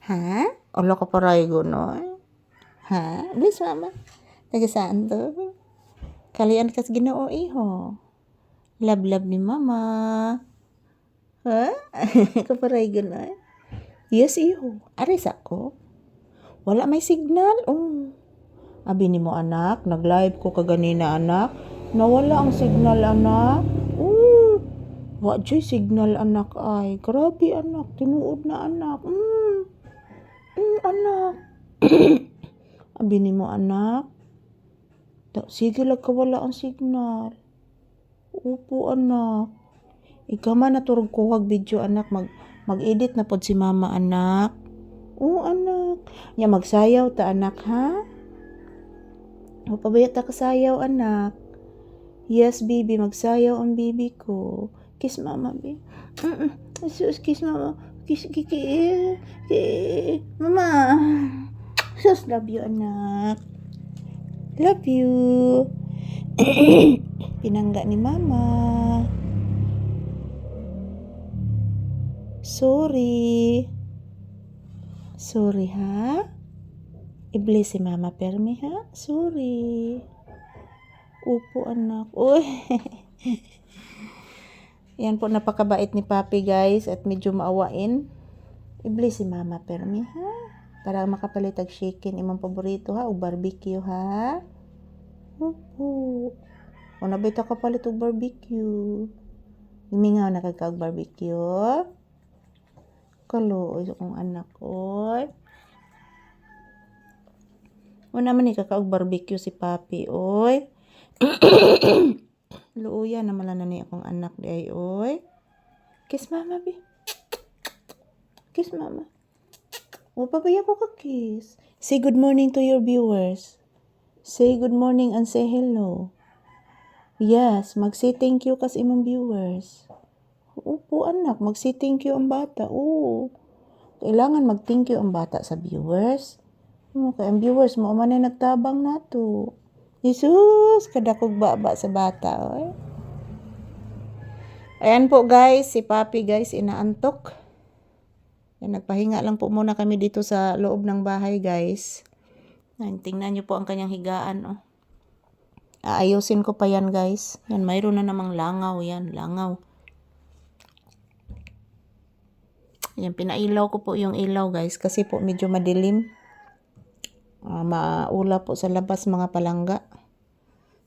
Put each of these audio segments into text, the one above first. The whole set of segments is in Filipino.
Ha? Ulo ko paray gunoy. Ha? Bilis mama. Taga saan to? Kalian kas Ginoo iho. Love ni mama. Ha? Kaparay gunoy. Yes iho. Aris ako. Wala may signal. Oh. Abi ni mo anak, nag-live ko kaganina anak. Nawala ang signal anak. Wa joy signal anak ay. Grabe anak, tinuod na anak. Anak. Abi ni mo anak. Sige lang kawala ang signal. Upo anak. Ikaw man naturog ko hag video anak. Mag-edit na pod si mama anak. Anak. Nya magsayaw ta anak ha? O pabayat ta kasayaw anak. Yes baby, magsayaw ang baby ko. Kiss mama baby. Kiss mama. Kiss mama. Sus, love you anak. Love you. Pinangga ni mama. Sorry ha. Iblis si mama permi ha. Sorry. Upo anak. Uy. Yan po, napakabait ni papi guys at medyo maawain. Iblis si mama permi ha. Para makapalitag chicken imong paborito ha o barbecue ha. Upo. O nabita ka palit og barbecue. Imingaw na kag barbecue. Kaluoy akong anak oy. Una man ni kakaog barbecue si papi oy. Luuya na mala na ni akong anak di ay oy. Kiss mama bi. Kiss mama. O papaya ko ka kiss. Say good morning to your viewers. Say good morning and say hello. Yes, mag-say thank you kas imong viewers. Upo anak, mag-say thank you ang bata. Kailangan mag-thank you ang bata sa viewers. Kaya ang viewers mo man ay nagtabang nato. Jesus, kadakog baba sa bata. Oy. Ayan po guys, si papi guys inaantok. Yan, nagpahinga lang po muna kami dito sa loob ng bahay guys. Yan, tingnan nyo po ang kanyang higaan. Oh. Aayusin ko pa yan guys. Yan, mayroon na namang langaw yan, langaw. Yan, pinailaw ko po yung ilaw guys kasi po medyo madilim. Maula po sa labas mga palangga.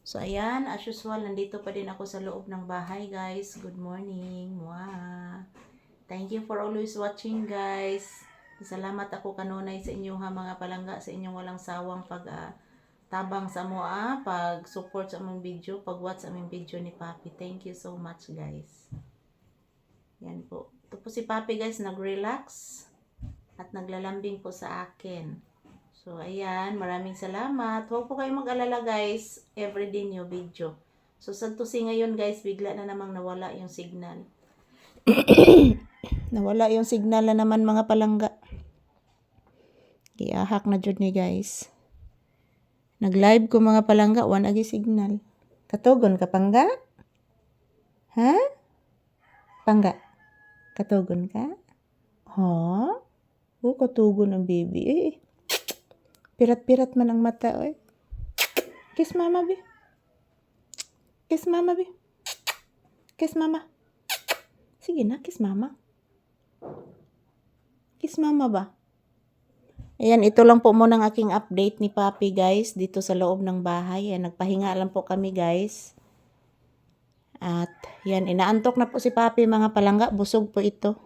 So ayan, as usual, nandito pa din ako sa loob ng bahay guys. Good morning. Wow. Thank you for always watching guys. Salamat ako kanunay sa inyo ha mga palangga, sa inyong walang sawang tabang sa mua, pag support sa among video, pag watch sa among video ni Papi. Thank you so much guys. Yan po. Ito po si Papi guys, nag-relax at naglalambing po sa akin. So ayan, maraming salamat. Huwag po kayong mag-alala guys, everyday new video. So sa tusi ngayon guys, bigla na namang nawala yung signal. Nawala yung signal na naman mga palangga. Iahak na jud ni guys. Nag-live ko mga palangga, one agi signal. Katugon ka pangga? Ha? Pangga? Katugon ka? Ha? Katugon ang baby. Pirat-pirat man ang mata oy. Kiss mama bi. Kiss mama bi. Kiss mama. Sige na, kiss mama. Kiss mama ba? Ayan, ito lang po muna ang aking update ni Papi guys dito sa loob ng bahay. Ayan, nagpahinga lang po kami guys. At yan, inaantok na po si Papi mga palangga. Busog po ito.